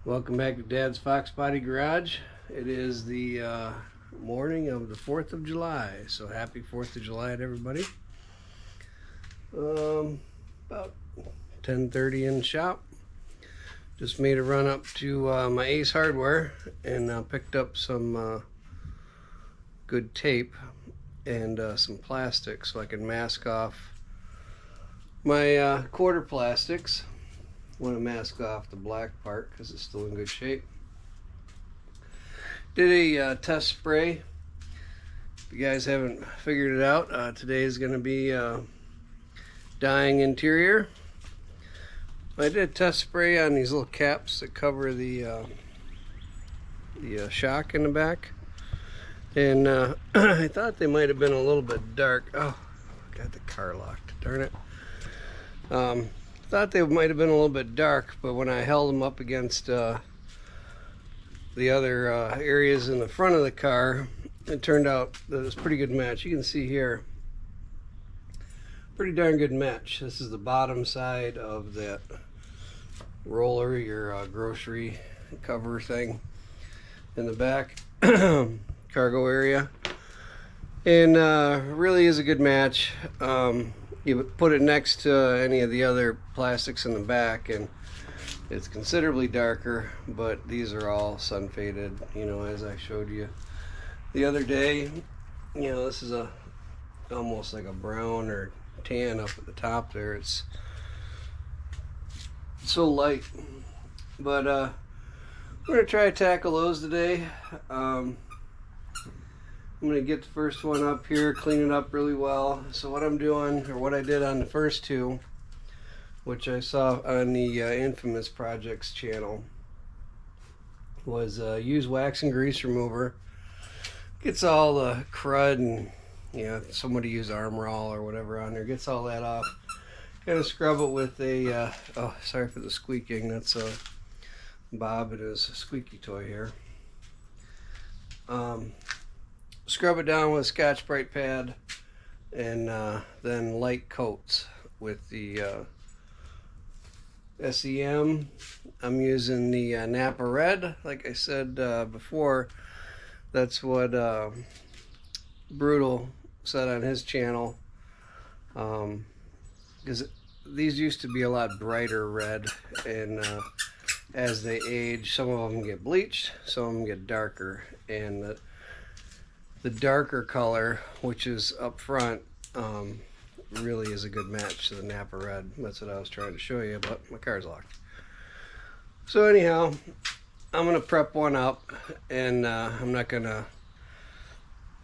Welcome back to Dad's Foxbody Garage. It is the morning of the 4th of July, so happy 4th of July to everybody. About 10:30 in the shop. Just made a run up to my Ace Hardware and picked up some good tape and some plastic so I can mask off my quarter plastics. Want to mask off the black part because it's still in good shape. Did a test spray. If you guys haven't figured it out, today is going to be dyeing interior. I did a test spray on these little caps that cover the shock in the back, and I thought they might have been a little bit dark. Oh, got the car locked, darn it. Thought they might have been a little bit dark, but when I held them up against the other areas in the front of the car, it turned out that it was a pretty good match. You can see here, pretty darn good match. This is the bottom side of that roller, your grocery cover thing in the back cargo area, and really is a good match. You put it next to any of the other plastics in the back and it's considerably darker, but these are all sun faded, you know, as I showed you the other day. You know, this is almost like a brown or tan up at the top there. It's so light, but we're gonna try to tackle those today. I'm going to get the first one up here, clean it up really well. So what I'm doing, or what I did on the first two, which I saw on the Infamous Projects channel, was use wax and grease remover. Gets all the crud and, you know, somebody use Armor All or whatever on there, gets all that off. Kind of scrub it with a, oh, sorry for the squeaking, that's Bob and his squeaky toy here. Scrub it down with a Scotch-Brite pad, and then light coats with the SEM. I'm using the Napa Red. Like I said before, that's what Brutal said on his channel, because these used to be a lot brighter red, and as they age, some of them get bleached, some of them get darker, and the darker color, which is up front, really is a good match to the Napa Red. That's what I was trying to show you, but my car's locked. So anyhow, I'm going to prep one up, and I'm not going to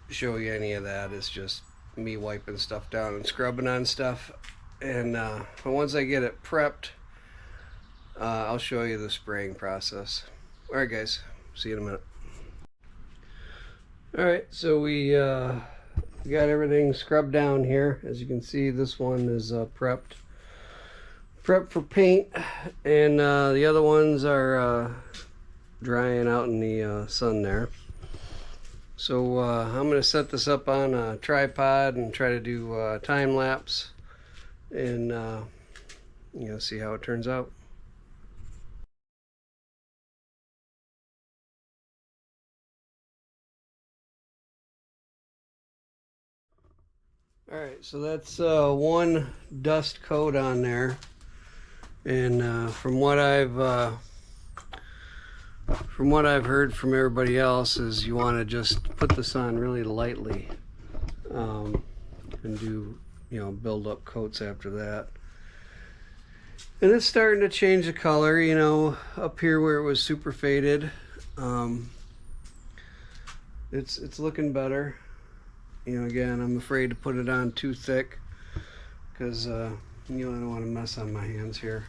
show you any of that. It's just me wiping stuff down and scrubbing on stuff. And but once I get it prepped, I'll show you the spraying process. Alright guys, see you in a minute. Alright, so we got everything scrubbed down here. As you can see, this one is prepped for paint, and the other ones are drying out in the sun there. So I'm going to set this up on a tripod and try to do time lapse, and you know, see how it turns out. Alright, so that's one dust coat on there, and from what I've heard from everybody else is you want to just put this on really lightly, and do, you know, build up coats after that. And it's starting to change the color, you know, up here where it was super faded, it's looking better. You know, again, I'm afraid to put it on too thick because, you know, I don't want to mess on my hands here.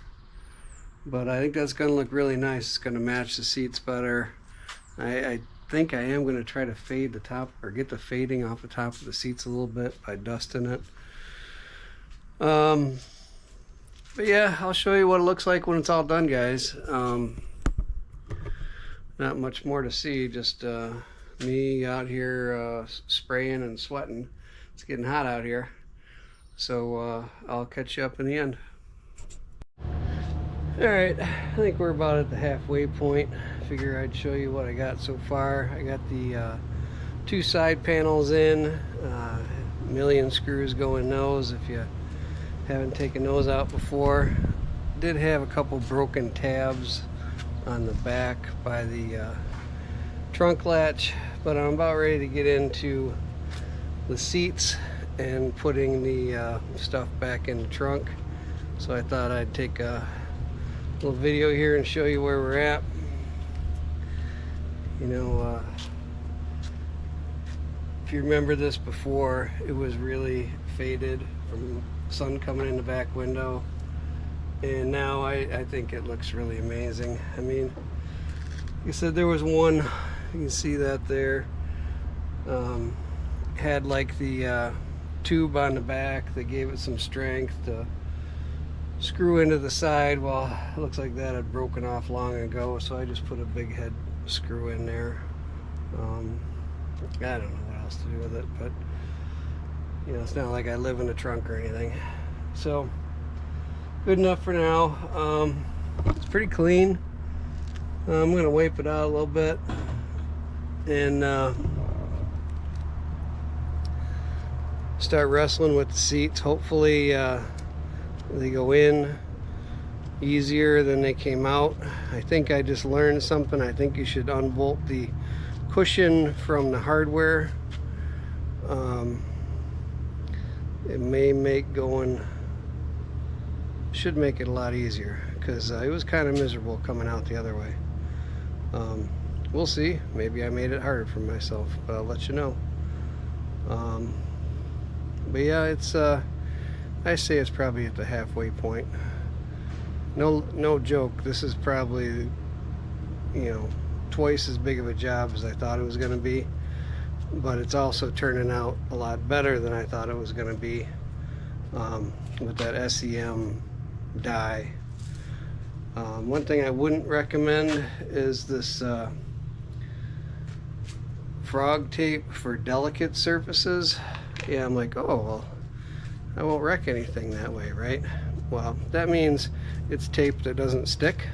But I think that's going to look really nice. It's going to match the seats better. I think I am going to try to fade the top, or get the fading off the top of the seats a little bit by dusting it. But yeah, I'll show you what it looks like when it's all done, guys. Not much more to see, just me out here spraying and sweating. It's getting hot out here, so I'll catch you up in the end. Alright, I think we're about at the halfway point. Figure I'd show you what I got so far. I got the 2 side panels in, a million screws go in those if you haven't taken those out before. Did have a couple broken tabs on the back by the trunk latch, but I'm about ready to get into the seats and putting the stuff back in the trunk. So I thought I'd take a little video here and show you where we're at. You know, if you remember this before, it was really faded from sun coming in the back window, and now I think it looks really amazing. I mean, like I said, there was one, you can see that there, had like the tube on the back that gave it some strength to screw into the side. Well, it looks like that had broken off long ago, so I just put a big head screw in there. I don't know what else to do with it, but you know, it's not like I live in a trunk or anything. So good enough for now. It's pretty clean. I'm gonna wipe it out a little bit and start wrestling with the seats. Hopefully they go in easier than they came out. I think I just learned something. I think you should unbolt the cushion from the hardware. It may make going, should make it a lot easier, because it was kind of miserable coming out the other way. We'll see. Maybe I made it harder for myself, but I'll let you know. But yeah, it's I say it's probably at the halfway point. No joke, this is probably, you know, twice as big of a job as I thought it was going to be, but it's also turning out a lot better than I thought it was going to be, with that SEM die. One thing I wouldn't recommend is this frog tape for delicate surfaces. Yeah, I'm like, oh, well, I won't wreck anything that way, right? Well, that means it's tape that doesn't stick.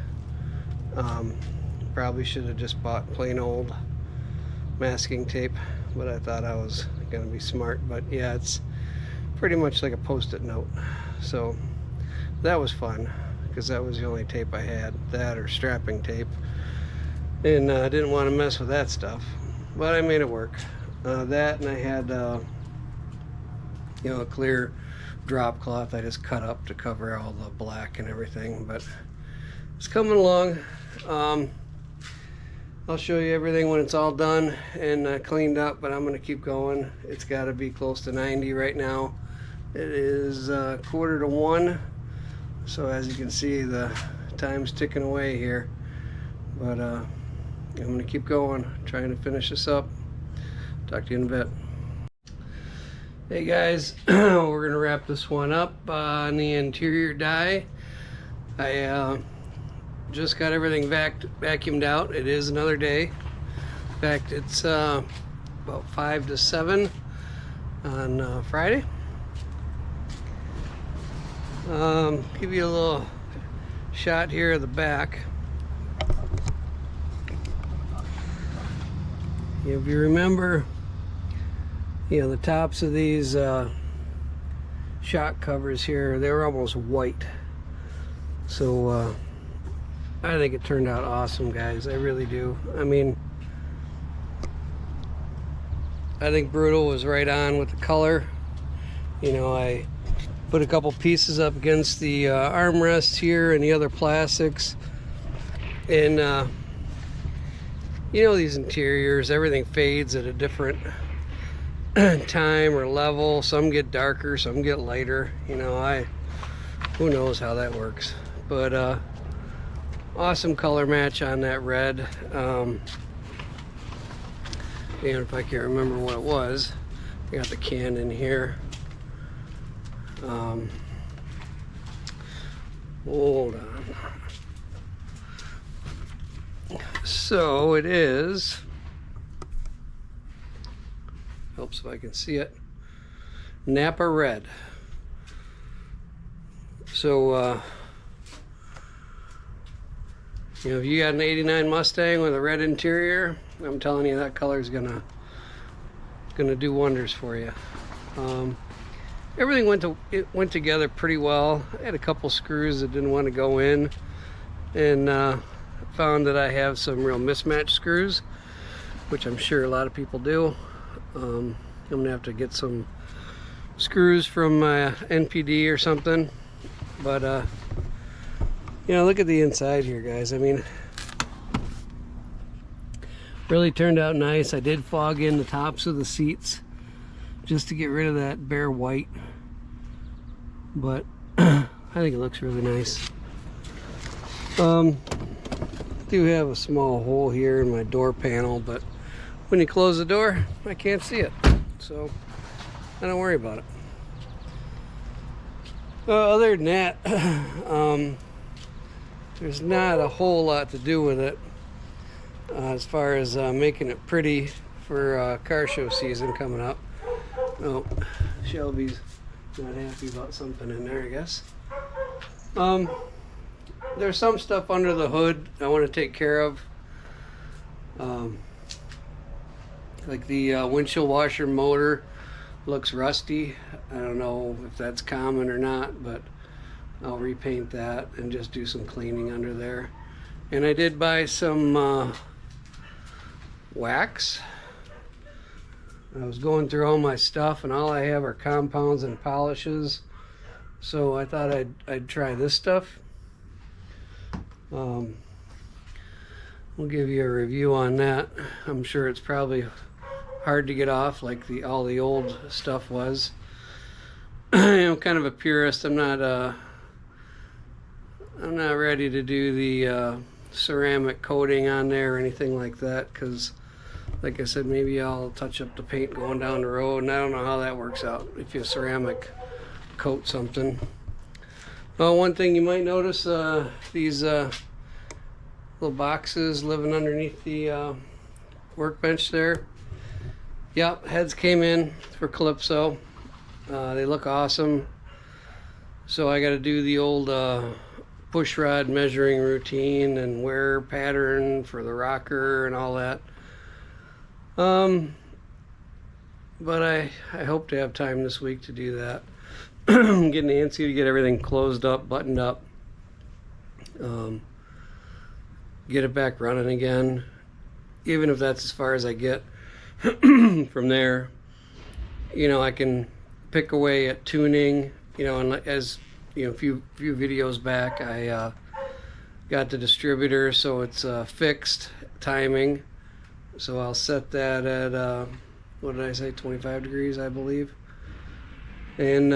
Probably should have just bought plain old masking tape, but I thought I was gonna be smart. But yeah, it's pretty much like a post-it note. So that was fun, because that was the only tape I had, that or strapping tape, and I didn't want to mess with that stuff, but I made it work. That, and I had you know, a clear drop cloth I just cut up to cover all the black and everything, but it's coming along. I'll show you everything when it's all done and cleaned up, but I'm going to keep going. It's got to be close to 90 right now. It is 1:45, so as you can see, the time's ticking away here, but I'm going to keep going, trying to finish this up. Talk to you in a bit. Hey guys, we're going to wrap this one up on the interior die. I just got everything vacuumed out. It is another day. In fact, it's about 5 to 7 on Friday. Give you a little shot here of the back. If you remember, you know, the tops of these shock covers here, they were almost white. So I think it turned out awesome, guys. I really do. I mean, I think Brutal was right on with the color. You know, I put a couple pieces up against the armrests here and the other plastics, and you know, these interiors, everything fades at a different time or level. Some get darker, some get lighter. You know, who knows how that works. But awesome color match on that red. And if I can't remember what it was, I got the can in here. Hold on. So it is, helps if I can see it, Napa Red. So You know, if you got an 89 Mustang with a red interior, I'm telling you that color is gonna do wonders for you. Everything went together pretty well. I had a couple screws that didn't want to go in, and found that I have some real mismatched screws, which I'm sure a lot of people do. I'm gonna have to get some screws from my NPD or something. But you know, look at the inside here, guys. I mean, really turned out nice. I did fog in the tops of the seats just to get rid of that bare white, but I think it looks really nice. Do have a small hole here in my door panel, but when you close the door, I can't see it, so I don't worry about it. Other than that, there's not a whole lot to do with it as far as making it pretty for car show season coming up. Oh, Shelby's not happy about something in there, I guess. There's some stuff under the hood I want to take care of. Like the windshield washer motor looks rusty. I don't know if that's common or not, but I'll repaint that and just do some cleaning under there. And I did buy some wax. I was going through all my stuff, and all I have are compounds and polishes, so I thought I'd try this stuff. We'll give you a review on that. I'm sure it's probably hard to get off like all the old stuff was. I'm kind of a purist. I'm not ready to do the ceramic coating on there or anything like that, because like I said, maybe I'll touch up the paint going down the road, and I don't know how that works out if you ceramic coat something. One thing you might notice, these little boxes living underneath the workbench there. Yep, heads came in for Calypso. They look awesome. So I got to do the old push rod measuring routine and wear pattern for the rocker and all that. But I hope to have time this week to do that. Get Nancy to get everything closed up, buttoned up, get it back running again, even if that's as far as I get. From there, you know, I can pick away at tuning, you know, and as you know, a few videos back, I got the distributor, so it's fixed timing. So I'll set that at what did I say, 25 degrees, I believe. And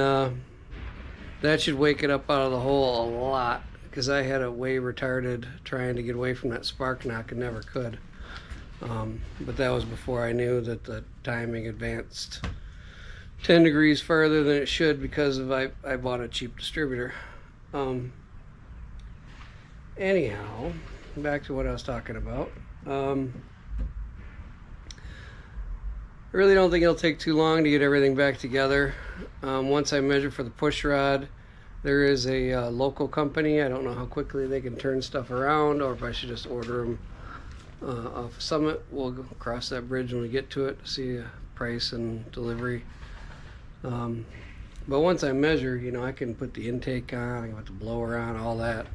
that should wake it up out of the hole a lot, because I had it way retarded trying to get away from that spark knock and never could. But that was before I knew that the timing advanced 10 degrees further than it should, because of I bought a cheap distributor. Anyhow, back to what I was talking about. I really don't think it'll take too long to get everything back together. Once I measure for the push rod, there is a local company. I don't know how quickly they can turn stuff around, or if I should just order them off Summit. We'll cross that bridge when we get to it to see price and delivery. But once I measure, you know, I can put the intake on, I can put the blower on, all that,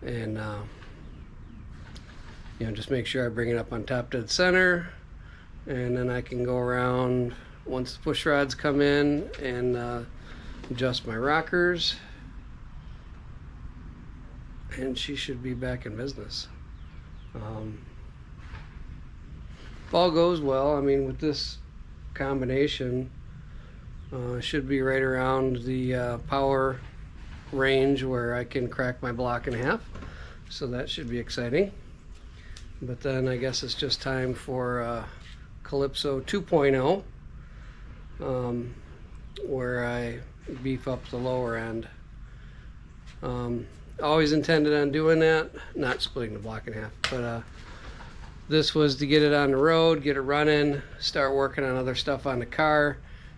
and you know, just make sure I bring it up on top dead center, and then I can go around once the push rods come in and adjust my rockers, and she should be back in business. If all goes well, I mean, with this combination, should be right around the power range where I can crack my block in half, so that should be exciting. But then I guess it's just time for Calypso 2.0, where I beef up the lower end. Always intended on doing that, not splitting the block in half, but this was to get it on the road, get it running, start working on other stuff on the car,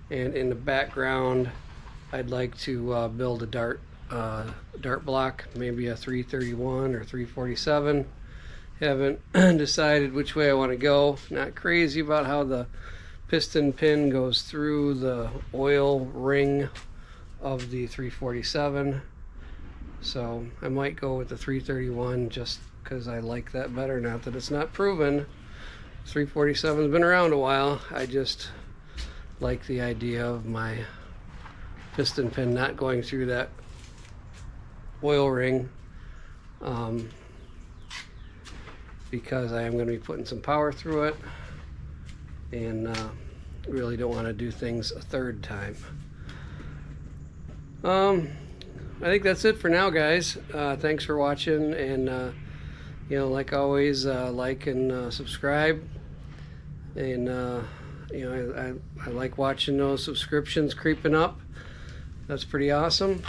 and in the background I'd like to build a dart dart block, maybe a 331 or 347. Haven't decided which way I want to go. Not crazy about how the piston pin goes through the oil ring of the 347, so I might go with the 331 just because I like that better. Not that it's not proven. 347's been around a while. I just like the idea of my piston pin not going through that oil ring, because I am going to be putting some power through it, and really don't want to do things a third time. I think that's it for now, guys. Thanks for watching, and you know, like always, like and subscribe. And you know, I like watching those subscriptions creeping up. That's pretty awesome.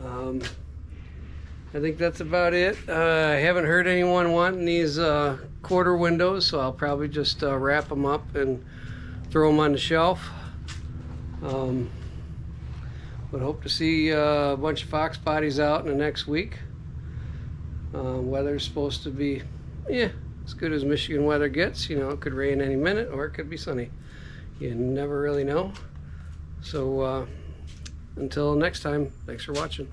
I think that's about it. I haven't heard anyone wanting these quarter windows, so I'll probably just wrap them up and throw them on the shelf. But hope to see a bunch of Foxbodies out in the next week. Weather's supposed to be, yeah, as good as Michigan weather gets. You know, it could rain any minute or it could be sunny. You never really know. So until next time, thanks for watching.